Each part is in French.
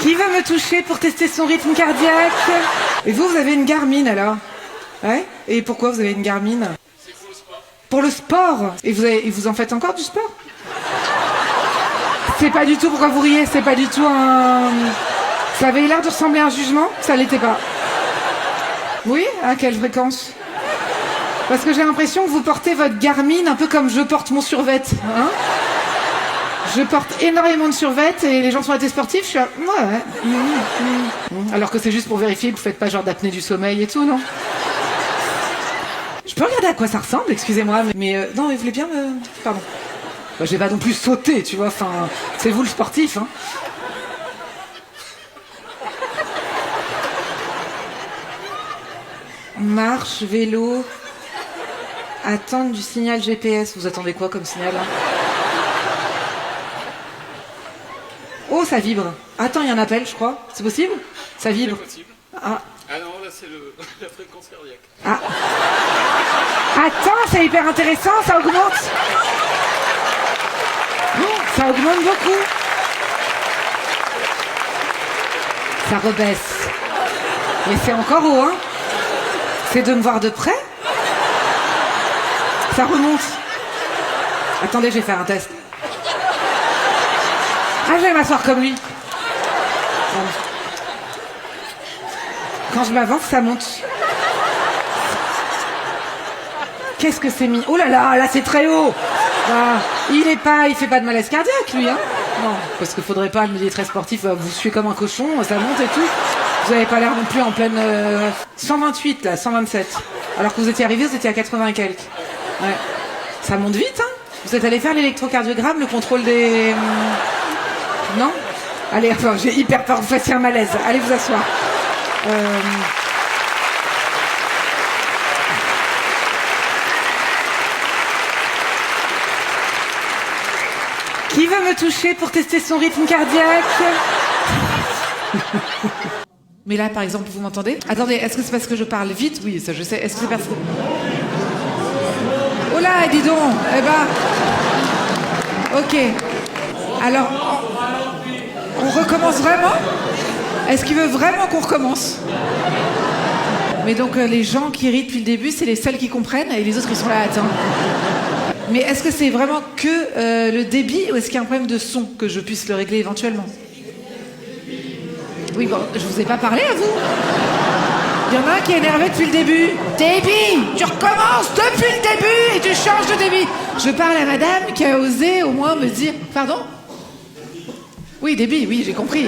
Qui va me toucher pour tester son rythme cardiaque? Et vous avez une Garmin alors? Ouais. Et pourquoi vous avez une Garmin? C'est pour le sport. Pour le sport? Et vous en faites encore du sport? C'est pas du tout, pourquoi vous riez? C'est pas du tout un... Ça avait l'air de ressembler à un jugement? Ça l'était pas. Oui? À quelle fréquence? Parce que j'ai l'impression que vous portez votre Garmin un peu comme je porte mon survêt. Hein? Je porte énormément de survêt et les gens sont été sportifs, je suis là... Ouais. Alors que c'est juste pour vérifier que vous faites pas genre d'apnée du sommeil et tout, non? Je peux regarder à quoi ça ressemble, excusez-moi, mais non, mais vous voulez bien me... Pardon. Bah, je vais pas non plus sauter, tu vois, enfin... C'est vous le sportif, hein. Marche, vélo... Attendre du signal GPS. Vous attendez quoi comme signal, hein? Oh, ça vibre. Attends, il y a un appel, je crois. C'est possible? Ça vibre. C'est possible. Ah. Ah non, là c'est la fréquence cardiaque. Ah. Attends, c'est hyper intéressant, ça augmente. Oh, ça augmente beaucoup. Ça rebaisse. Mais c'est encore haut, hein. C'est de me voir de près. Ça remonte. Attendez, je vais faire un test. Ah, je vais m'asseoir comme lui. Quand je m'avance, ça monte. Qu'est-ce que c'est mis? Oh là là c'est très haut. Ah, il fait pas de malaise cardiaque, lui, hein? Non, parce qu'il faudrait pas, le milieu très sportif, vous suivez comme un cochon, ça monte et tout. Vous avez pas l'air non plus en pleine... 128, là, 127. Alors que vous étiez arrivé, vous étiez à 80 et quelques. Ouais. Ça monte vite, hein? Vous êtes allé faire l'électrocardiogramme, le contrôle des... Non? Allez, enfin, j'ai hyper peur que vous fassiez un malaise. Allez vous asseoir. Qui veut me toucher pour tester son rythme cardiaque? Mais là, par exemple, vous m'entendez? Attendez, est-ce que c'est parce que je parle vite? Oui, ça je sais. Est-ce que c'est parce que... Oh là, dis donc. Eh ben... Ok. Alors, on recommence vraiment? Est-ce qu'il veut vraiment qu'on recommence? Mais donc, les gens qui rient depuis le début, c'est les seuls qui comprennent et les autres, ils sont là, attends. Mais est-ce que c'est vraiment que le débit ou est-ce qu'il y a un problème de son que je puisse le régler éventuellement? Oui, bon, je vous ai pas parlé à vous. Il y en a un qui est énervé depuis le début. Débit, tu recommences depuis le début et tu changes de débit. Je parle à madame qui a osé au moins me dire... Pardon? Oui, débit, oui, j'ai compris.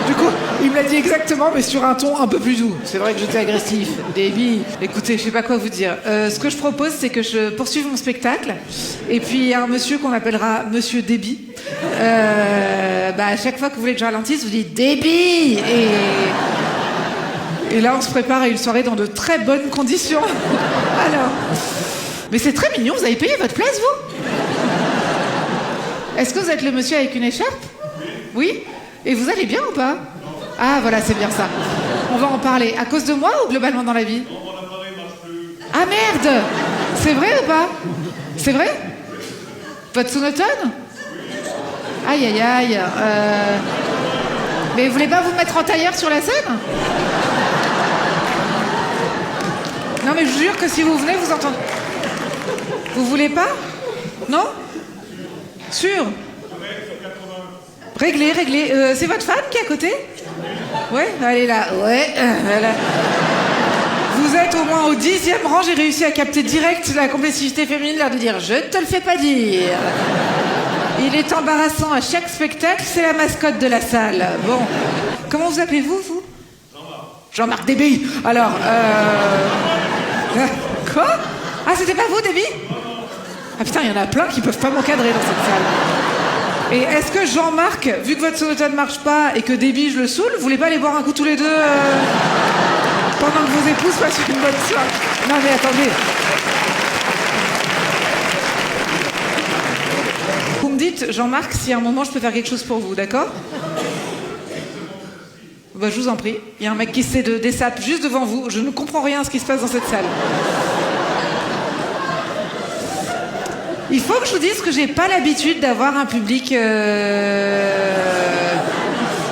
Du coup, il me l'a dit exactement, mais sur un ton un peu plus doux. C'est vrai que j'étais agressif. Débit. Écoutez, je sais pas quoi vous dire. Ce que je propose, c'est que je poursuive mon spectacle. Et puis, il y a un monsieur qu'on appellera Monsieur Débit. À chaque fois que vous voulez que je ralentisse, vous dites Débit. Et là, on se prépare à une soirée dans de très bonnes conditions. Alors. Mais c'est très mignon, vous avez payé votre place, vous? Est-ce que vous êtes le monsieur avec une écharpe? Oui. Et vous allez bien ou pas? Ah, voilà, c'est bien ça. On va en parler. À cause de moi ou globalement dans la vie? Non, mon appareil marche plus. Ah merde! C'est vrai ou pas? C'est vrai? Votre sonotone? Aïe, aïe, aïe. Mais vous voulez pas vous mettre en tailleur sur la scène? Non, mais je vous jure que si vous venez, vous entendez. Vous voulez pas? Non? Sûr? Réglez. C'est votre femme qui est à côté? Ouais, elle est là. Ouais, elle a... Vous êtes au moins au 10e rang, j'ai réussi à capter direct la complexité féminine, l'air de dire « Je ne te le fais pas dire ». Il est embarrassant à chaque spectacle, c'est la mascotte de la salle. Bon. Comment vous appelez-vous, vous? Jean-Marc Débit. Alors, Quoi? Ah, c'était pas vous, Débit? Ah putain, il y en a plein qui peuvent pas m'encadrer dans cette salle. Et est-ce que Jean-Marc, vu que votre sonotone marche pas et que Débit, je le saoule, vous voulez pas aller boire un coup tous les deux pendant que vos épouses fassent une bonne soirée? Non mais attendez. Vous me dites, Jean-Marc, si à un moment je peux faire quelque chose pour vous, d'accord? Bah, je vous en prie. Il y a un mec qui sait des sapes juste devant vous. Je ne comprends rien à ce qui se passe dans cette salle. Il faut que je vous dise que j'ai pas l'habitude d'avoir un public...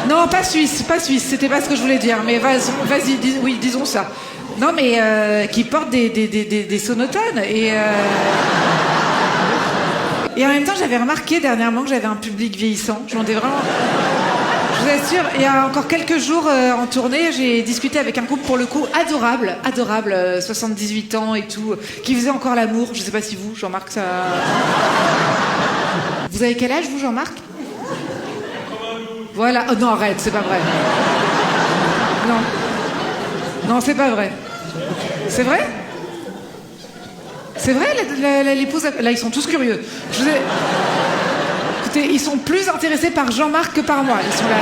Non, Non, pas suisse, c'était pas ce que je voulais dire, mais vas-y, oui, disons ça. Non, mais qui portent des sonotones et en même temps, j'avais remarqué dernièrement que j'avais un public vieillissant. Je m'en ai vraiment... Je vous assure, il y a encore quelques jours en tournée, j'ai discuté avec un couple pour le coup adorable, 78 ans et tout, qui faisait encore l'amour. Je sais pas si vous, Jean-Marc, ça... Vous avez quel âge, vous, Jean-Marc? Voilà. Oh non, arrête, c'est pas vrai. Non, c'est pas vrai. C'est vrai? C'est vrai, l'épouse... Là, ils sont tous curieux. Écoutez, ils sont plus intéressés par Jean-Marc que par moi. Ils sont là.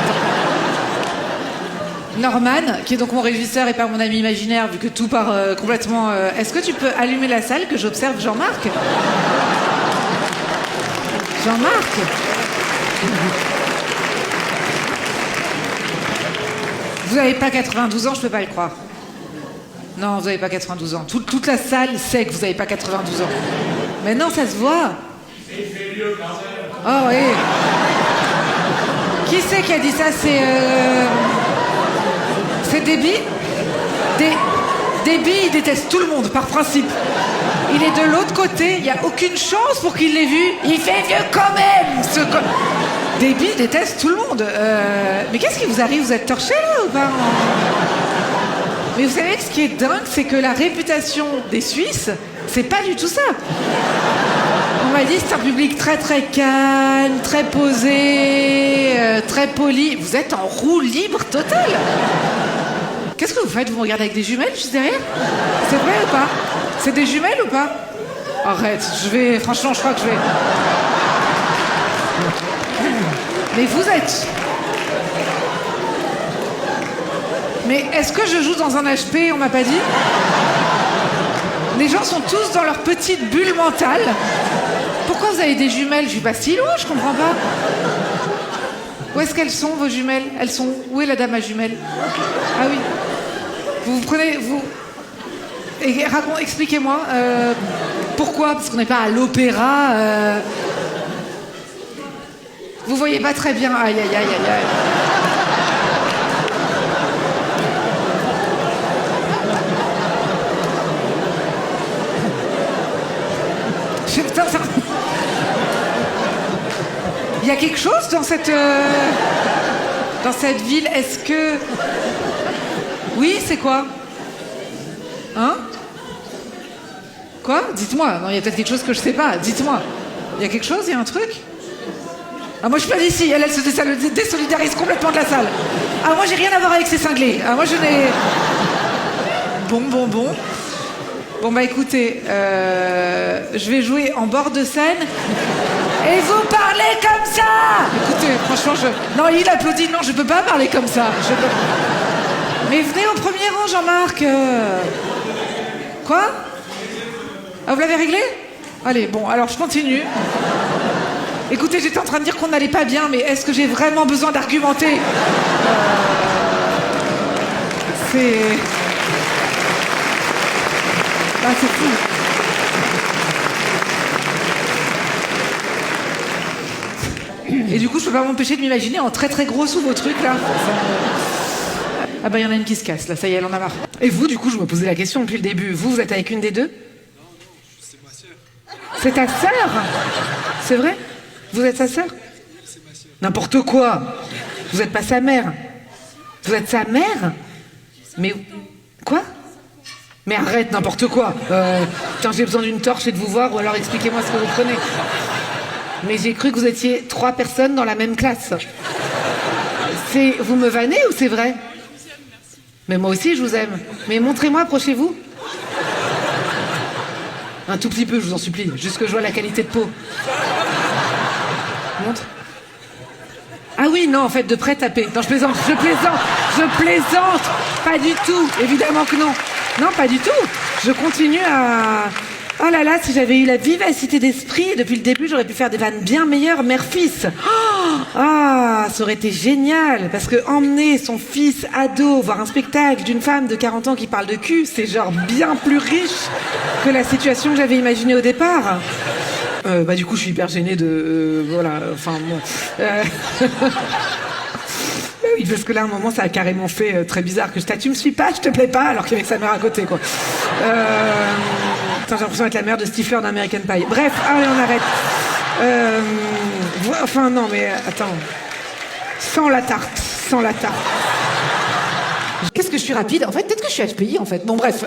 Norman, qui est donc mon régisseur et pas mon ami imaginaire, vu que tout part complètement... Est-ce que tu peux allumer la salle que j'observe Jean-Marc? Jean-Marc? Vous n'avez pas 92 ans, je peux pas le croire. Non, vous n'avez pas 92 ans. Toute la salle sait que vous n'avez pas 92 ans. Mais non, ça se voit. Oh oui. Qui c'est qui a dit ça? C'est Déby. Déby, il déteste tout le monde, par principe. Il est de l'autre côté, il n'y a aucune chance pour qu'il l'ait vu. Il fait vieux quand même. Déby déteste tout le monde. Mais qu'est-ce qui vous arrive? Vous êtes torché là ou pas? Mais vous savez que ce qui est dingue, c'est que la réputation des Suisses, c'est pas du tout ça. On m'a dit c'est un public très très calme, très posé, très poli. Vous êtes en roue libre totale. Qu'est-ce que vous faites? Vous me regardez avec des jumelles juste derrière? C'est vrai ou pas? C'est des jumelles ou pas? Arrête, franchement, je crois que je vais... Mais vous êtes... Mais est-ce que je joue dans un HP? On m'a pas dit. Les gens sont tous dans leur petite bulle mentale. Pourquoi vous avez des jumelles? Je suis pas si loin, je comprends pas. Où est-ce qu'elles sont, vos jumelles? Elles sont... Où est la dame à jumelles? Ah oui. Vous prenez... Expliquez-moi. Pourquoi? Parce qu'on n'est pas à l'opéra. Vous voyez pas très bien. Aïe, aïe, aïe, aïe, aïe. Il y a quelque chose dans cette ville. Est-ce que... Oui, c'est quoi? Hein? Quoi? Dites-moi. Non, il y a peut-être quelque chose que je sais pas. Dites-moi. Il y a quelque chose? Il y a un truc? Ah, moi, je suis pas d'ici. Elle se désolidarise complètement de la salle. Ah, moi, j'ai rien à voir avec ces cinglés. Ah, moi, je n'ai... Bon. Bon, bah, écoutez, je vais jouer en bord de scène. Et vous parlez comme ça! Écoutez, franchement, Non, il applaudit. Non, je peux pas parler comme ça. Mais venez au premier rang, Jean-Marc. Quoi? Ah, vous l'avez réglé? Allez, bon, alors je continue. Écoutez, j'étais en train de dire qu'on n'allait pas bien, mais est-ce que j'ai vraiment besoin d'argumenter? C'est... Ah, c'est fou. Et du coup, je peux pas m'empêcher de m'imaginer en très très gros sous vos trucs, là. Ah bah, il y en a une qui se casse, là, ça y est, elle en a marre. Et vous, du coup, je me posais la question depuis le début. Vous êtes avec une des deux? Non, c'est ma sœur. C'est ta sœur? C'est vrai? Vous êtes sa sœur? C'est ma sœur. N'importe quoi. Vous êtes pas sa mère. Vous êtes sa mère? Mais... Quoi? Mais arrête, n'importe quoi. Tiens, j'ai besoin d'une torche et de vous voir, ou alors expliquez-moi ce que vous prenez. Mais j'ai cru que vous étiez 3 personnes dans la même classe. Vous me vannez ou c'est vrai? Mais moi aussi, je vous aime. Mais montrez-moi, approchez-vous. Un tout petit peu, je vous en supplie. Juste que je vois la qualité de peau. Montre. Ah oui, non, en fait, de près taper. Non, je plaisante. Pas du tout. Évidemment que non. Non, pas du tout. Je continue à... Oh là là, si j'avais eu la vivacité d'esprit, depuis le début, j'aurais pu faire des vannes bien meilleures, mère-fils. Ah, ça aurait été génial. Parce que emmener son fils ado voir un spectacle d'une femme de 40 ans qui parle de cul, c'est genre bien plus riche que la situation que j'avais imaginée au départ. Bah du coup, je suis hyper gênée de... voilà, enfin bon... Bah oui, parce que là, à un moment, ça a carrément fait très bizarre que tu me suis pas, je te plais pas, alors qu'il y avait sa mère à côté, quoi. J'ai l'impression d'être la mère de Stifler d'American Pie. Bref, allez, on arrête. Enfin, non, mais attends. Sans la tarte. Qu'est-ce que je suis rapide? En fait, peut-être que je suis HPI, en fait. Bon, bref.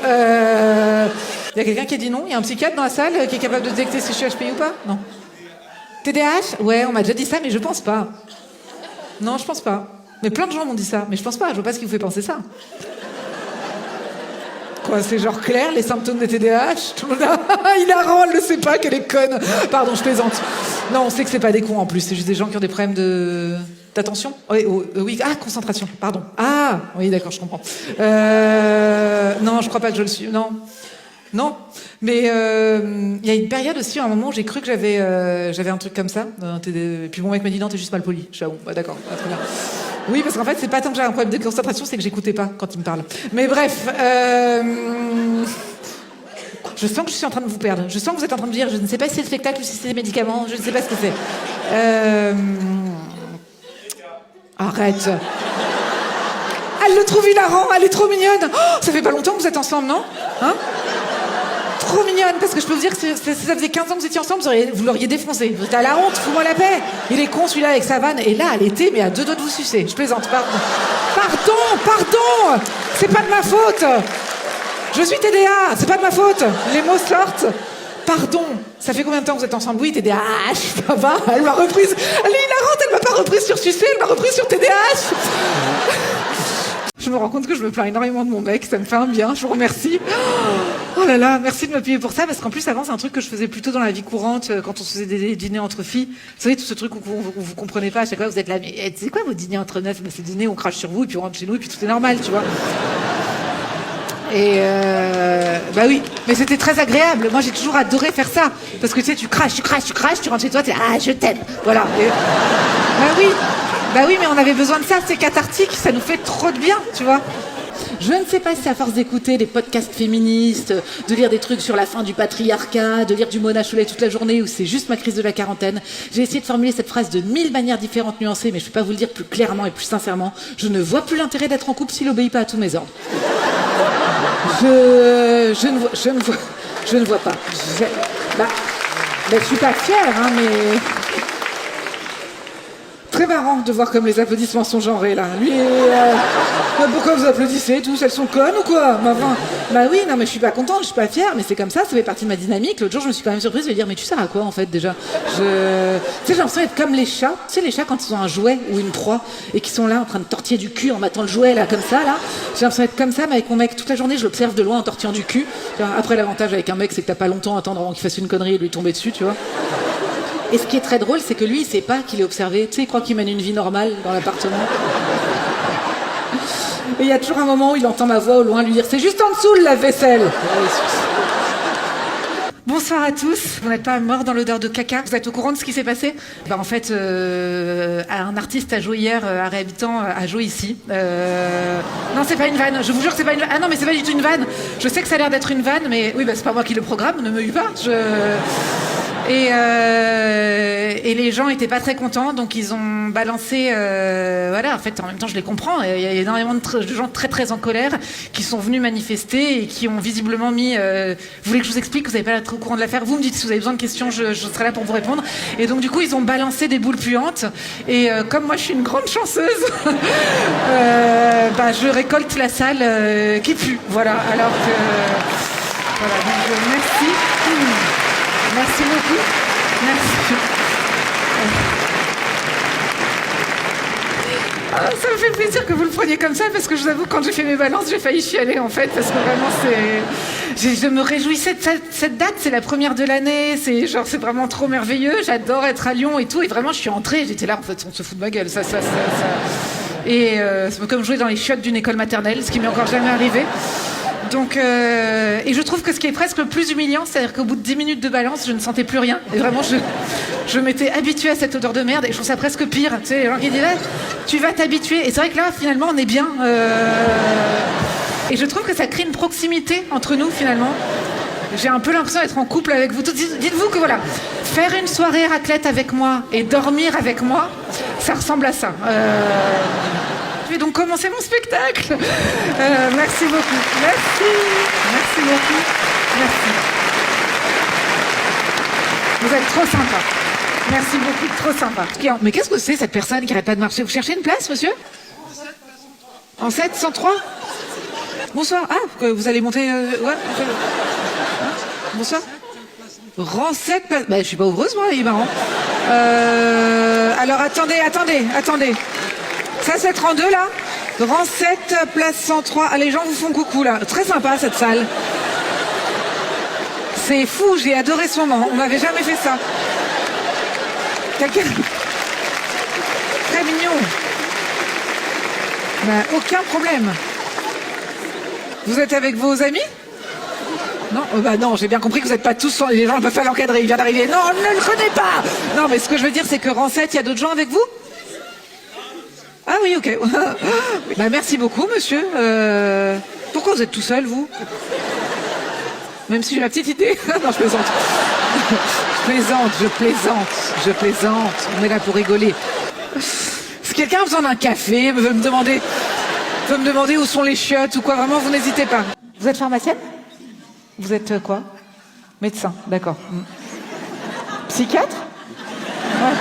Y a quelqu'un qui a dit non? Il y a un psychiatre dans la salle qui est capable de détecter si je suis HPI ou pas? Non. TDAH? Ouais, on m'a déjà dit ça, mais je pense pas. Non, je pense pas. Mais plein de gens m'ont dit ça, mais je pense pas. Je vois pas ce qui vous fait penser ça. Quoi, c'est genre clair, les symptômes de TDAH? Tout le monde hilarant, elle le sait pas, qu'elle est conne. Pardon, je plaisante. Non, on sait que c'est pas des cons en plus, c'est juste des gens qui ont des problèmes d'attention. Oui, oui, concentration, pardon. Ah, oui, d'accord, je comprends. Non, je crois pas que je le suis. Non. Mais il y a une période aussi, à un moment, où j'ai cru que j'avais un truc comme ça. Et puis mon mec m'a dit non, t'es juste mal poli. Je suis bon, bah, d'accord, très bien. Oui, parce qu'en fait, c'est pas tant que j'ai un problème de concentration, c'est que j'écoutais pas quand il me parle. Mais bref, je sens que je suis en train de vous perdre. Je sens que vous êtes en train de me dire, je ne sais pas si c'est le spectacle ou si c'est les médicaments, je ne sais pas ce que c'est. Arrête. Elle le trouve hilarant, elle est trop mignonne. Oh, ça fait pas longtemps que vous êtes ensemble, non? Hein? Trop mignonne, parce que je peux vous dire que ça faisait 15 ans que vous étiez ensemble, vous l'auriez défoncé. Vous êtes à la honte, fous-moi la paix. Il est con celui-là avec sa vanne, et là, elle était, mais à 2 doigts de vous sucer. Je plaisante, pardon. Pardon. C'est pas de ma faute. Je suis TDA, c'est pas de ma faute. Les mots sortent. Pardon. Ça fait combien de temps que vous êtes ensemble? Oui, TDAH, ça va. Elle m'a reprise. Elle est hilarante, elle m'a pas reprise sur sucer, elle m'a reprise sur TDAH. Je me rends compte que je me plains énormément de mon mec, ça me fait un bien, je vous remercie. Oh là là, merci de m'appuyer pour ça, parce qu'en plus avant c'est un truc que je faisais plutôt dans la vie courante, quand on se faisait des dîners entre filles. Vous savez, tout ce truc où vous comprenez pas, à chaque fois vous êtes là, mais c'est quoi vos dîners entre meufs? C'est des dîners où on crache sur vous, et puis on rentre chez nous, et puis tout est normal, tu vois. Et bah oui, mais c'était très agréable. Moi j'ai toujours adoré faire ça, parce que tu sais, tu craches, tu rentres chez toi, t'es ah je t'aime, voilà. Et, bah oui, mais on avait besoin de ça, c'est cathartique, ça nous fait trop de bien, tu vois. Je ne sais pas si à force d'écouter des podcasts féministes, de lire des trucs sur la fin du patriarcat, de lire du Mona Chollet toute la journée, ou c'est juste ma crise de la quarantaine, j'ai essayé de formuler cette phrase de 1000 manières différentes, nuancées, mais je ne peux pas vous le dire plus clairement et plus sincèrement. Je ne vois plus l'intérêt d'être en couple s'il n'obéit pas à tous mes ordres. Je ne vois pas. Je suis pas fière, hein, mais... Très marrant de voir comme les applaudissements sont genrés, là. Lui, pourquoi vous applaudissez tous? Elles sont connes ou quoi? Bah oui, non, mais je suis pas contente, je suis pas fière, mais c'est comme ça fait partie de ma dynamique. L'autre jour, je me suis quand même surprise de dire, mais tu sers à quoi, en fait, déjà? Tu sais, j'ai l'impression d'être comme les chats. Tu sais, les chats, quand ils ont un jouet ou une proie, et qui sont là, en train de tortiller du cul en battant le jouet, là, comme ça, là. J'ai l'impression d'être comme ça, mais avec mon mec, toute la journée, je l'observe de loin en tortillant du cul. Après, l'avantage avec un mec, c'est que t'as pas longtemps à attendre avant qu'il fasse une connerie et lui tomber dessus, tu vois. Et ce qui est très drôle, c'est que lui, il sait pas qu'il est observé. Tu sais, il croit qu'il mène une vie normale dans l'appartement. Et il y a toujours un moment où il entend ma voix au loin lui dire « C'est juste en dessous le lave-vaisselle !» Bonsoir à tous. Vous n'êtes pas morts dans l'odeur de caca. Vous êtes au courant de ce qui s'est passé? En fait, un artiste a joué hier à Réhabitant, a joué ici. Non, c'est pas une vanne. Je vous jure que c'est pas une vanne. Ah non, mais c'est pas du tout une vanne. Je sais que ça a l'air d'être une vanne, mais oui, c'est pas moi qui le programme. Ne me hue pas. Et les gens étaient pas très contents, donc ils ont balancé. Voilà, en fait, en même temps, je les comprends. Il y a énormément de gens très très en colère qui sont venus manifester et qui ont visiblement mis. Vous voulez que je vous explique? Vous n'avez pas l'air très au courant de l'affaire. Vous me dites si vous avez besoin de questions, je serai là pour vous répondre. Et donc du coup, ils ont balancé des boules puantes. Et comme moi, je suis une grande chanceuse, je récolte la salle qui pue. Voilà. Alors que voilà. Donc, merci. Merci beaucoup. Merci. Ça me fait plaisir que vous le preniez comme ça, parce que je vous avoue, quand j'ai fait mes balances, j'ai failli chialer, en fait, parce que vraiment, je me réjouissais de cette date, c'est la première de l'année, c'est vraiment trop merveilleux, j'adore être à Lyon et tout, et vraiment, je suis entrée, j'étais là, en fait, on se fout de ma gueule, ça. Et c'est comme jouer dans les chiottes d'une école maternelle, ce qui m'est encore jamais arrivé. Donc, et je trouve que ce qui est presque le plus humiliant, c'est-à-dire qu'au bout de 10 minutes de balance, je ne sentais plus rien. Et vraiment, je m'étais habituée à cette odeur de merde, et je trouve ça presque pire. Tu sais, les gens qui disent tu vas t'habituer. Et c'est vrai que là, finalement, on est bien. Et je trouve que ça crée une proximité entre nous, finalement. J'ai un peu l'impression d'être en couple avec vous tous. Dites-vous que voilà, faire une soirée raclette avec moi et dormir avec moi, ça ressemble à ça. vais donc commencer mon spectacle. Merci beaucoup. Merci beaucoup. Merci. Vous êtes trop sympa. Merci beaucoup, trop sympa. Mais qu'est-ce que c'est cette personne qui arrête pas de marcher? Vous cherchez une place, monsieur? En 703? Bonsoir. Ah, vous allez monter... ouais. Bonsoir. Rang 7, place... Bah, je suis pas ouvreuse, moi, il est marrant. Alors, attendez. Ça, c'est rang 2, là. Rang 7, place 103. Ah, les gens vous font coucou, là. Très sympa, cette salle. C'est fou, j'ai adoré ce moment. On m'avait jamais fait ça. Quelqu'un... Très mignon. Bah, aucun problème. Vous êtes avec vos amis? Non, bah non, j'ai bien compris que vous n'êtes pas tous... Les gens ne peuvent pas l'encadrer, il vient d'arriver. Non, on ne le connaît pas. Non, mais ce que je veux dire, c'est que rang 7, il y a d'autres gens avec vous? Ah oui, ok. Bah, merci beaucoup, monsieur. Pourquoi vous êtes tout seul, vous? Même si j'ai la petite idée. Non, je plaisante. Je plaisante. On est là pour rigoler. Si quelqu'un a besoin d'un café, veut me demander où sont les chiottes ou quoi, vraiment, vous n'hésitez pas. Vous êtes pharmacienne? Vous êtes quoi? Médecin, d'accord. Psychiatre? Ouais.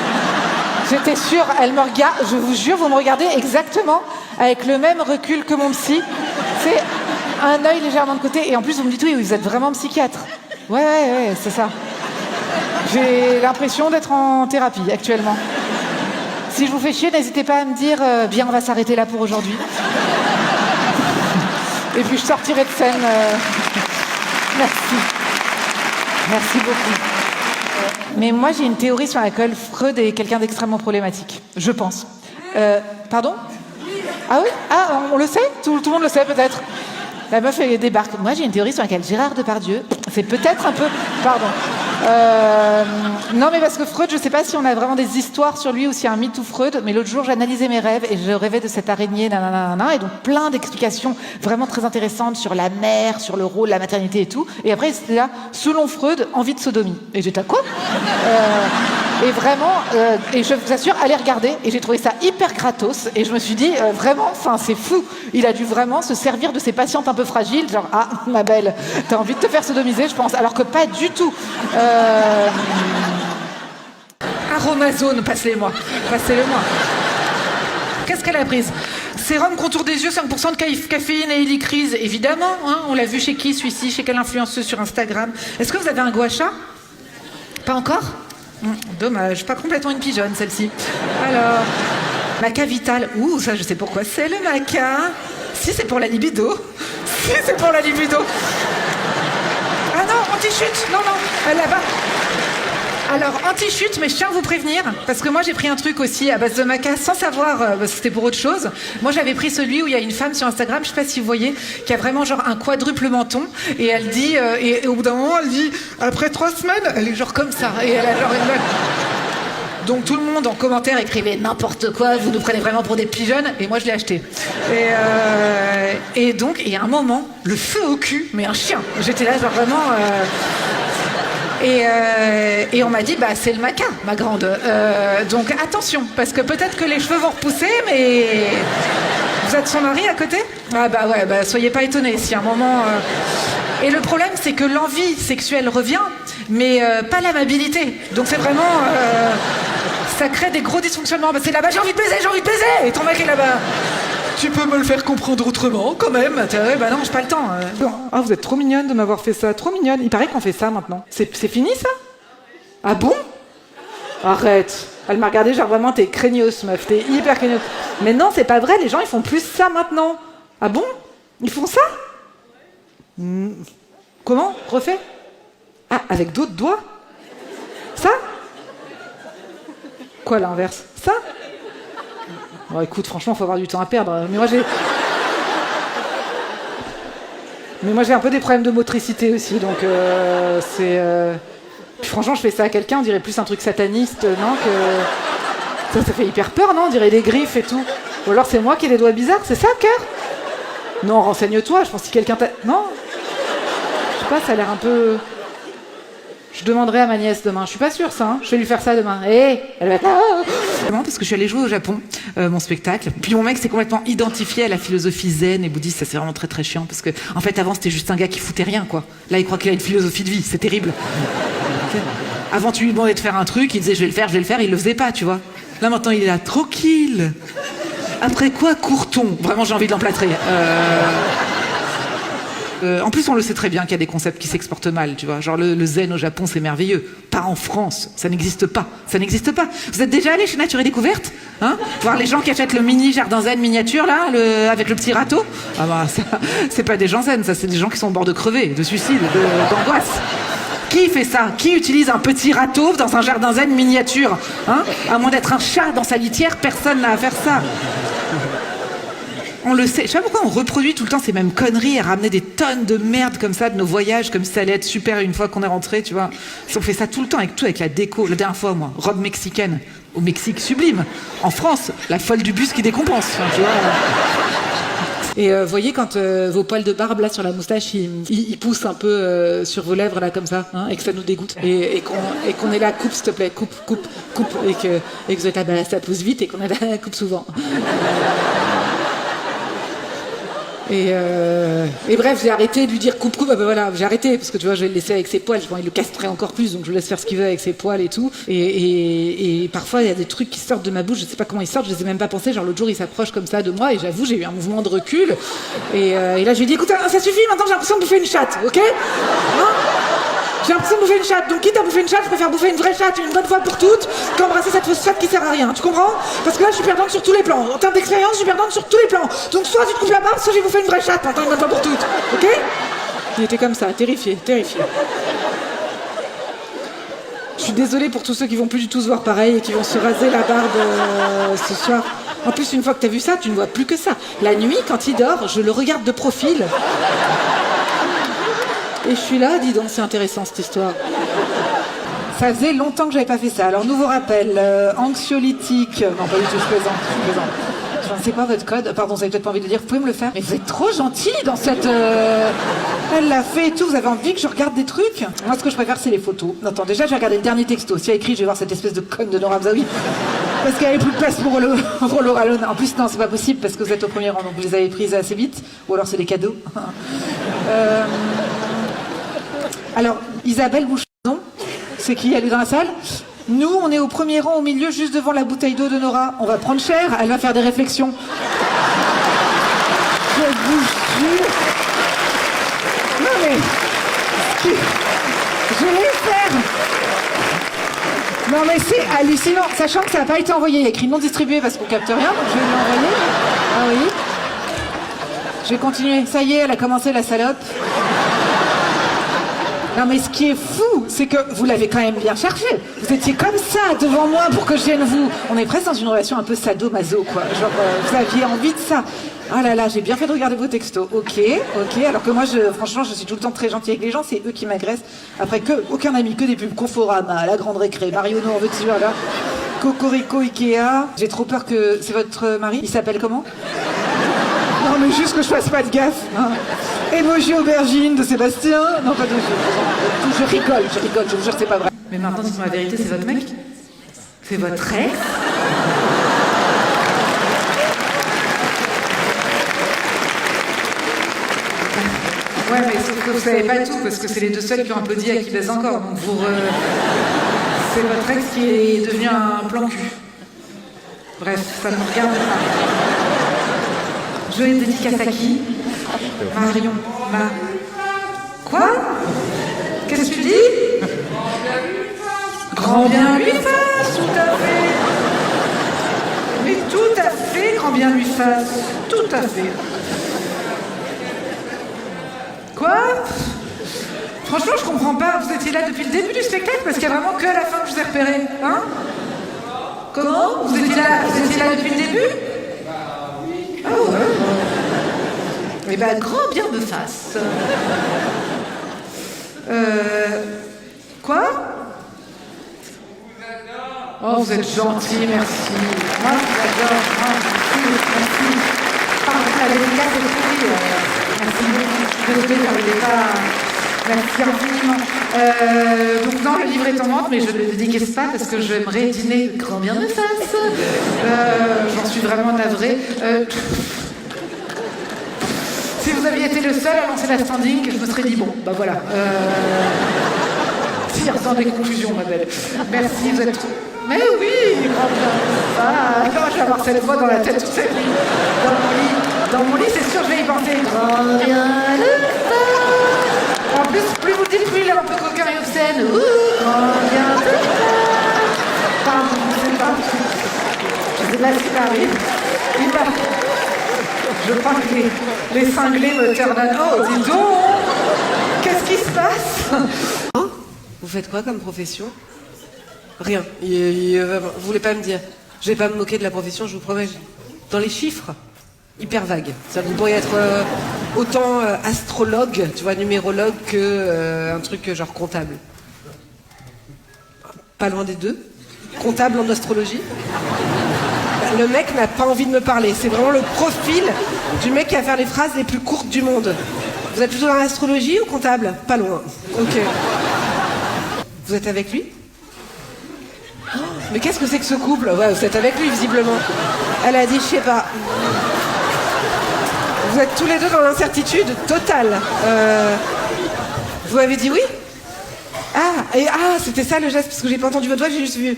J'étais sûre, elle me regarde, je vous jure, vous me regardez exactement avec le même recul que mon psy. C'est un œil légèrement de côté, et en plus vous me dites oui, vous êtes vraiment psychiatre. Ouais, c'est ça. J'ai l'impression d'être en thérapie actuellement. Si je vous fais chier, n'hésitez pas à me dire bien, on va s'arrêter là pour aujourd'hui. Et puis je sortirai de scène. Merci beaucoup. Mais moi j'ai une théorie sur laquelle Freud est quelqu'un d'extrêmement problématique, je pense. Pardon? Ah oui? Ah, on le sait? Tout le monde le sait peut-être. La meuf elle débarque. Moi j'ai une théorie sur laquelle Gérard Depardieu, c'est peut-être un peu... Pardon. Non mais parce que Freud, je sais pas si on a vraiment des histoires sur lui ou s'il y a un mythe ou Freud, mais l'autre jour j'analysais mes rêves et je rêvais de cette araignée, et donc plein d'explications vraiment très intéressantes sur la mère, sur le rôle, la maternité et tout. Et après c'était là, selon Freud, envie de sodomie. Et j'étais à quoi? Et vraiment, et je vous assure, allez regarder. Et j'ai trouvé ça hyper gratos. Et je me suis dit, vraiment, c'est fou. Il a dû vraiment se servir de ses patientes un peu fragiles. Genre, ah, ma belle, t'as envie de te faire sodomiser, je pense. Alors que pas du tout. Aromazone, passez-le-moi. Qu'est-ce qu'elle a prise? Sérum contour des yeux, 5% de caféine et hélicryse, évidemment. Hein, on l'a vu chez qui, celui-ci? Chez quelle influenceuse sur Instagram? Est-ce que vous avez un gua sha? Pas encore? Dommage, pas complètement une pigeonne celle-ci. Alors, maca vital. Ouh, ça je sais pourquoi c'est le maca. Si c'est pour la libido. Ah non, anti-chute. Non, là-bas. Alors, anti-chute, mais je tiens à vous prévenir, parce que moi j'ai pris un truc aussi à base de maca sans savoir, parce que c'était pour autre chose. Moi j'avais pris celui où il y a une femme sur Instagram, je sais pas si vous voyez, qui a vraiment genre un quadruple menton, et elle dit, et au bout d'un moment elle dit, après 3 semaines, elle est genre comme ça, et elle a genre une... Donc tout le monde en commentaire écrivait n'importe quoi, vous nous prenez vraiment pour des pigeonnes, et moi je l'ai acheté. Et donc, et à un moment, le feu au cul, mais un chien. J'étais là genre vraiment... Et on m'a dit, bah c'est le maca, ma grande. Donc attention, parce que peut-être que les cheveux vont repousser, mais vous êtes son mari à côté? Ah bah ouais, bah soyez pas étonnés si à un moment. Et le problème, c'est que l'envie sexuelle revient, mais pas l'amabilité. Donc c'est vraiment, ça crée des gros dysfonctionnements. Bah, c'est là-bas, j'ai envie de baiser, et ton mec est là-bas. Tu peux me le faire comprendre autrement, quand même. Ouais, bah non, j'ai pas le temps. Ah, vous êtes trop mignonne de m'avoir fait ça. Trop mignonne. Il paraît qu'on fait ça maintenant. C'est fini, ça? Ah bon? Arrête. Elle m'a regardé genre vraiment, t'es craignos, meuf. T'es hyper craignos. Mais non, c'est pas vrai. Les gens, ils font plus ça maintenant. Ah bon? Ils font ça? Comment? Refais? Ah, avec d'autres doigts? Ça? Quoi, l'inverse? Ça? Bon, écoute, franchement, faut avoir du temps à perdre. Mais moi, j'ai un peu des problèmes de motricité aussi, donc Puis franchement, je fais ça à quelqu'un, on dirait plus un truc sataniste, non? Ça fait hyper peur, non? On dirait des griffes et tout. Ou alors c'est moi qui ai des doigts bizarres, c'est ça, cœur? Non, renseigne-toi, je pense que si quelqu'un t'a... Non? Je sais pas, ça a l'air un peu... Je demanderai à ma nièce demain, je suis pas sûre ça, hein. Je vais lui faire ça demain. Elle va être là... parce que je suis allée jouer au Japon, mon spectacle. Puis mon mec s'est complètement identifié à la philosophie zen et bouddhiste. Ça, c'est vraiment très très chiant parce que, en fait, avant, c'était juste un gars qui foutait rien, quoi. Là, il croit qu'il a une philosophie de vie. C'est terrible. Avant, tu lui demandais de faire un truc, il disait je vais le faire, il le faisait pas, tu vois. Là, maintenant, il est là, tranquille. Après quoi, court-on? Vraiment, j'ai envie de l'emplâtrer. En plus, on le sait très bien qu'il y a des concepts qui s'exportent mal, tu vois. Genre le zen au Japon, c'est merveilleux. Pas en France, ça n'existe pas. Ça n'existe pas. Vous êtes déjà allé chez Nature et Découverte, hein? Voir les gens qui achètent le mini jardin zen miniature là, avec le petit râteau. Ah bah ça, c'est pas des gens zen, ça c'est des gens qui sont au bord de crever, de suicide, d'angoisse. Qui fait ça? Qui utilise un petit râteau dans un jardin zen miniature, hein? À moins d'être un chat dans sa litière, personne n'a à faire ça. On le sait. Je sais pas pourquoi on reproduit tout le temps ces mêmes conneries et ramener des tonnes de merde comme ça de nos voyages, comme si ça allait être super une fois qu'on est rentré, tu vois. On fait ça tout le temps avec tout, avec la déco. La dernière fois, moi, robe mexicaine au Mexique, sublime. En France, la folle du bus qui décompense, enfin, tu vois. Et voyez quand vos poils de barbe là sur la moustache ils poussent un peu sur vos lèvres là comme ça, hein, et que ça nous dégoûte et qu'on est là, coupe s'il te plaît, coupe et que vous êtes là, bah, ça pousse vite et qu'on est là, coupe souvent. Et bref, j'ai arrêté de lui dire coupe, bah voilà, j'ai arrêté parce que tu vois, je vais le laisser avec ses poils, il le castrerait encore plus, donc je laisse faire ce qu'il veut avec ses poils et tout. Et parfois il y a des trucs qui sortent de ma bouche, je sais pas comment ils sortent, je les ai même pas pensé. Genre l'autre jour il s'approche comme ça de moi et j'avoue j'ai eu un mouvement de recul. Et là je lui ai dit écoute, ça suffit, maintenant j'ai l'impression de bouffer une chatte, ok, hein? J'ai l'impression de bouffer une chatte, donc quitte à bouffer une chatte, je préfère bouffer une vraie chatte une bonne fois pour toutes qu'embrasser cette fausse chatte qui sert à rien, tu comprends? Parce que là je suis perdante sur tous les plans, en termes d'expérience je suis perdante sur tous les plans. Donc soit tu te coupes la barbe, soit j'ai bouffé une vraie chatte, maintenant une bonne fois pour toutes, ok? Il était comme ça, terrifié. Je suis désolée pour tous ceux qui vont plus du tout se voir pareil et qui vont se raser la barbe ce soir. En plus, une fois que t'as vu ça, tu ne vois plus que ça. La nuit, quand il dort, je le regarde de profil. Et je suis là, dis donc, c'est intéressant cette histoire. Ça faisait longtemps que j'avais pas fait ça. Alors, nouveau rappel, anxiolytique. Non, pas du tout, je plaisante. Je ne sais pas votre code. Pardon, vous avez peut-être pas envie de le dire. Vous pouvez me le faire? Mais vous êtes trop gentil dans cette... Elle l'a fait et tout. Vous avez envie que je regarde des trucs? Moi, ce que je préfère, c'est les photos. Attends, déjà, je vais regarder le dernier texto. Si elle a écrit, je vais voir cette espèce de conne de Nora Mzaoui. Parce qu'il n'y avait plus de place pour Laura Lone. En plus, non, c'est pas possible parce que vous êtes au premier rang. Donc, vous les avez prises assez vite. Ou alors, c'est des cadeaux. Alors, Isabelle Bouchon, c'est qui? Elle est dans la salle? Nous, on est au premier rang, au milieu, juste devant la bouteille d'eau de Nora. On va prendre cher, elle va faire des réflexions. Je vous jure. Non mais... Je vais faire... Non mais c'est hallucinant, sachant que ça n'a pas été envoyé. Il y a écrit non distribué parce qu'on capte rien, donc je vais l'envoyer. Ah oui. Je vais continuer. Ça y est, elle a commencé la salope. Non mais ce qui est fou, c'est que vous l'avez quand même bien cherché. Vous étiez comme ça devant moi pour que je vienne vous... On est presque dans une relation un peu sado-maso, quoi. Genre, vous aviez envie de ça. Ah là là, j'ai bien fait de regarder vos textos. Ok. Alors que moi, franchement, je suis tout le temps très gentille avec les gens. C'est eux qui m'agressent. Après, aucun ami, que des pubs. Conforama, La Grande Récré, Marionneau, on veut te suivre là. Cocorico, Ikea. J'ai trop peur que... C'est votre mari? Il s'appelle comment? Non mais juste que je fasse pas de gaffe, hein. Emoji aubergine de Sébastien. Non pas de... Je rigole, je vous jure c'est pas vrai. Mais maintenant dites-moi la vérité, c'est votre mec? C'est votre ex? Ouais mais sauf que vous savez pas tout parce que c'est les deux seuls qui ont applaudi à qui baise encore. Donc vous... C'est votre ex qui est devenu un plan cul. Bref, ça ne me regarde pas. Je dédicace à qui? Marion. Quoi? Qu'est-ce que tu dis? Grand bien lui fasse, tout à fait. Mais tout à fait, grand bien lui fasse. Tout à fait. Quoi? Franchement, je comprends pas. Vous étiez là depuis le début du spectacle parce qu'il y a vraiment que à la fin que je vous ai repéré. Hein? Comment? Vous étiez là depuis le début? Ah ouais. Eh ben, grand bien me fasse. Quoi? Oh, vous êtes gentil, merci. Moi, je vous adore. Merci. Pardon, la dédicace est pourrie. Merci beaucoup. Je suis désolée, j'arrivais pas. Merci infiniment. Donc non, le livre est en vente, mais je ne le dédicace pas parce que j'aimerais dîner grand bien me fasse. J'en suis vraiment navrée. Si vous aviez été le seul à lancer la standing, je me serais dit bon, bah voilà. Tire dans des confusions, ma belle. Merci, vous êtes trop... Mais oui, grand bien me fasse. Je vais avoir cette voix dans la tête toute cette nuit. Dans mon lit, c'est sûr, je vais y penser. Grand bien me fasse. En plus, plus vous dites, plus il est un peu coquin et obscène. Grand bien me fasse. Pardon, je sais pas. Je sais pas ce qui m'arrive. Je crois que les cinglés me ternent. Oh, dis donc! Qu'est-ce qui se passe? Vous faites quoi comme profession? Rien. Vous voulez pas me dire? Je vais pas me moquer de la profession, je vous promets. Dans les chiffres, hyper vague. Ça, vous pourriez être autant astrologue, tu vois, numérologue, que un truc genre comptable. Pas loin des deux. Comptable en astrologie. Le mec n'a pas envie de me parler. C'est vraiment le profil du mec qui va faire les phrases les plus courtes du monde. Vous êtes plutôt dans l'astrologie ou comptable? Pas loin. Ok. Vous êtes avec lui? Oh, mais qu'est-ce que c'est que ce couple? Ouais, vous êtes avec lui, visiblement. Elle a dit, je sais pas. Vous êtes tous les deux dans l'incertitude totale. Vous avez dit oui? C'était ça le geste, parce que j'ai pas entendu votre voix, j'ai juste vu.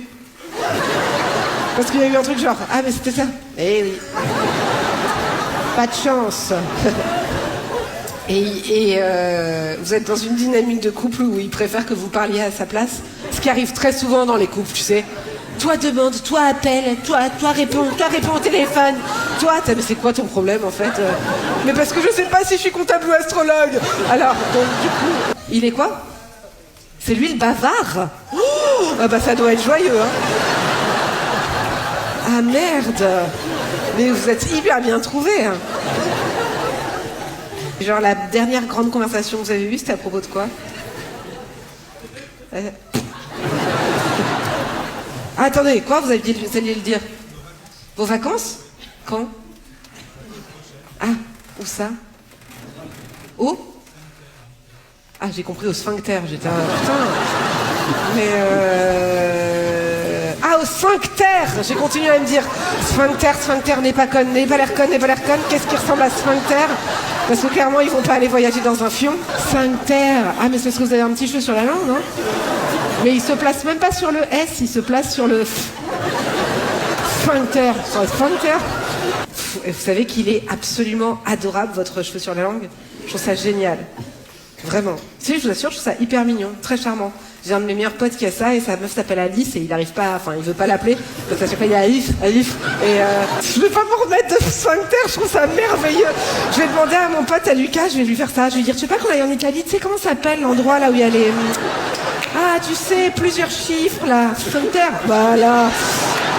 Parce qu'il y a eu un truc genre, ah mais c'était ça. Eh oui. Pas de chance. Et vous êtes dans une dynamique de couple où il préfère que vous parliez à sa place. Ce qui arrive très souvent dans les couples, tu sais. Toi demande, toi appelle, toi réponds au téléphone. Mais c'est quoi ton problème en fait? Mais parce que je sais pas si je suis comptable ou astrologue. Alors, donc du coup, il est quoi? C'est lui le bavard? Ah bah ça doit être joyeux, hein. Ah merde! Mais vous êtes hyper bien trouvés, hein. Genre la dernière grande conversation que vous avez eue, c'était à propos de quoi? Ah, attendez, quoi? Vous alliez le dire? Vos vacances? Quand? Ah, où ça? Où? Ah, j'ai compris, au sphincter. J'étais putain. Mais Ah, au sphincter! J'ai continué à me dire sphincter n'est pas conne, n'est pas l'air conne. Qu'est-ce qui ressemble à sphincter? Parce que clairement, ils vont pas aller voyager dans un fion. Sphincter. Ah, mais c'est parce que vous avez un petit cheveu sur la langue, non? Mais il se place même pas sur le S, il se place sur le sphincter. Sur le sphincter. Vous savez qu'il est absolument adorable, votre cheveu sur la langue. Je trouve ça génial. Vraiment. Si, je vous assure, je trouve ça hyper mignon, très charmant. J'ai un de mes meilleurs potes qui a ça et sa meuf s'appelle Alice et il arrive pas, il veut pas l'appeler. Donc à chaque fois il y a Alice. Et je vais pas me remettre de sphincter, je trouve ça merveilleux. Je vais demander à mon pote, à Lucas, je vais lui faire ça. Je vais lui dire, tu sais pas qu'on aille en Italie, tu sais comment ça s'appelle l'endroit là où il y a les... Ah, tu sais, plusieurs chiffres là, sphincter. Voilà.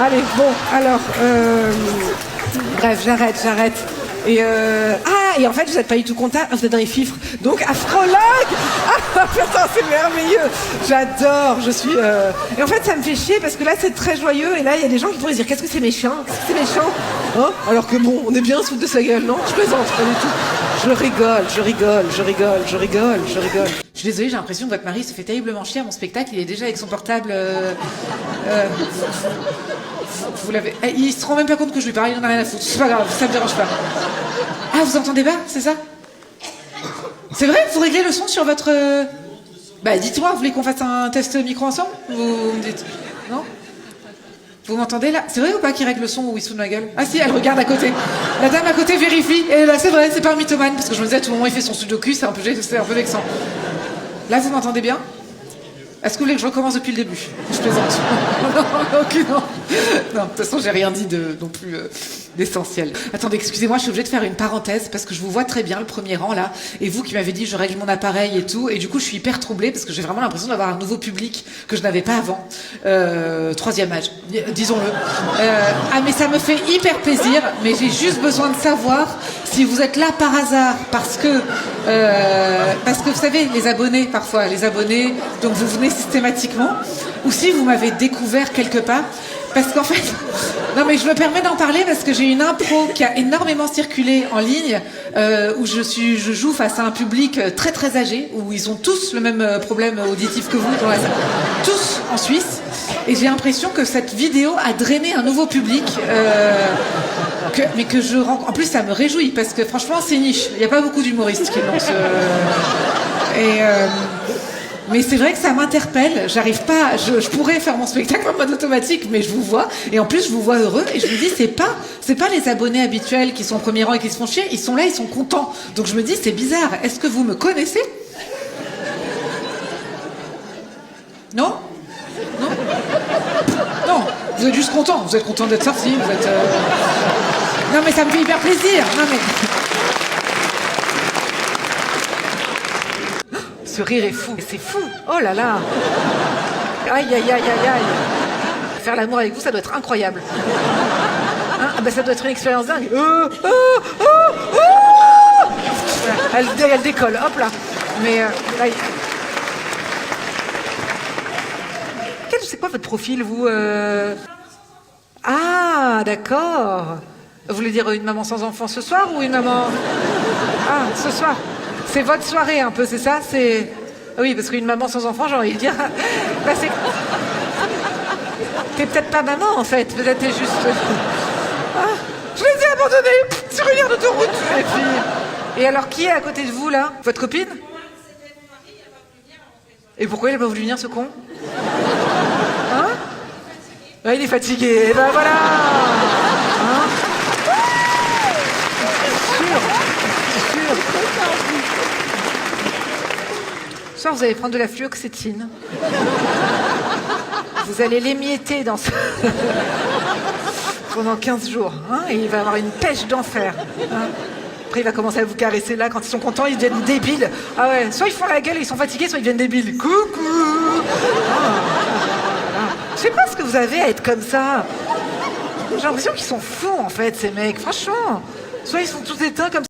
Allez, bon, alors... Bref, j'arrête. Et et en fait, vous n'êtes pas du tout comptable, vous êtes dans les chiffres. Donc, astrologue! Ah, putain, c'est merveilleux! J'adore, je suis... Et en fait, ça me fait chier parce que là, c'est très joyeux. Et là, il y a des gens qui pourraient se dire, qu'est-ce que c'est méchant? C'est méchant? Hein? Alors que bon, on est bien sous de sa gueule, non? Je plaisante, pas du tout. Je rigole. Je suis désolée, j'ai l'impression que votre mari se fait terriblement chier à mon spectacle. Il est déjà avec son portable... Vous l'avez... Il se rend même pas compte que je lui parle, il en a rien à foutre. C'est pas grave, ça me dérange pas. Ah, vous entendez pas, c'est ça? C'est vrai? Vous réglez le son sur votre... Bah, dites-moi, vous voulez qu'on fasse un test micro ensemble? Vous me dites... Non? Vous m'entendez là? C'est vrai ou pas qu'il règle le son ou il se fout de ma gueule? Ah si, elle regarde à côté. La dame à côté vérifie. Et là, c'est vrai, c'est pas un mythomane. Parce que je me disais, à tout moment, il fait son sudoku, c'est un peu vexant. Là, vous m'entendez bien? Est-ce que vous voulez que je recommence depuis le début? Je plaisante. Non, de toute façon, j'ai rien dit de non plus d'essentiel. Attendez, excusez-moi, je suis obligée de faire une parenthèse parce que je vous vois très bien, le premier rang là, et vous qui m'avez dit je règle mon appareil et tout, et du coup je suis hyper troublée parce que j'ai vraiment l'impression d'avoir un nouveau public que je n'avais pas avant. Troisième âge, disons-le. Mais ça me fait hyper plaisir, mais j'ai juste besoin de savoir si vous êtes là par hasard, parce que vous savez, les abonnés, donc vous venez systématiquement, ou si vous m'avez découvert quelque part. Parce qu'en fait, non mais je me permets d'en parler parce que j'ai une impro qui a énormément circulé en ligne, où je joue face à un public très très âgé, où ils ont tous le même problème auditif que vous dans la salle, tous en Suisse, et j'ai l'impression que cette vidéo a drainé un nouveau public, mais que je rencontre. En plus, ça me réjouit parce que franchement, c'est niche. Il n'y a pas beaucoup d'humoristes qui lancent. Mais c'est vrai que ça m'interpelle. J'arrive pas. Je pourrais faire mon spectacle en mode automatique, mais je vous vois. Et en plus, je vous vois heureux. Et je me dis, c'est pas les abonnés habituels qui sont au premier rang et qui se font chier. Ils sont là, ils sont contents. Donc je me dis, c'est bizarre. Est-ce que vous me connaissez? Non? Non? Non. Vous êtes juste content. Vous êtes content d'être sorti. Vous êtes. Non, mais ça me fait hyper plaisir. Non, mais. Ce rire est fou. C'est fou. Oh là là. Aïe, aïe, aïe, aïe, aïe. Faire l'amour avec vous, ça doit être incroyable. Hein? Ah ben, ça doit être une expérience dingue. Elle décolle. Hop là. Mais là, c'est quoi votre profil, vous Ah, d'accord. Vous voulez dire une maman sans enfant ce soir ou une maman... Ah, ce soir. C'est votre soirée un peu, c'est ça? C'est... Oui, parce qu'une maman sans enfant, j'ai envie de dire... Bah, c'est... T'es peut-être pas maman, en fait. Peut-être t'es juste... Ah, je les ai abandonnés sur une aire d'autoroute, les filles. Et alors, qui est à côté de vous, là? Votre copine? Et pourquoi il n'a pas voulu venir, ce con? Hein? Ah, il est fatigué. Et ben voilà. Hein? Sûr. Ce soir, vous allez prendre de la fluoxétine. Vous allez l'émietter dans ce... pendant 15 jours. Hein? Et il va avoir une pêche d'enfer. Hein? Après, il va commencer à vous caresser là. Quand ils sont contents, ils deviennent débiles. Ah ouais, soit ils font la gueule et ils sont fatigués, soit ils deviennent débiles. Coucou. Je sais pas ce que vous avez à être comme ça. J'ai l'impression qu'ils sont fous, en fait, ces mecs. Franchement. Soit ils sont tous éteints comme ça.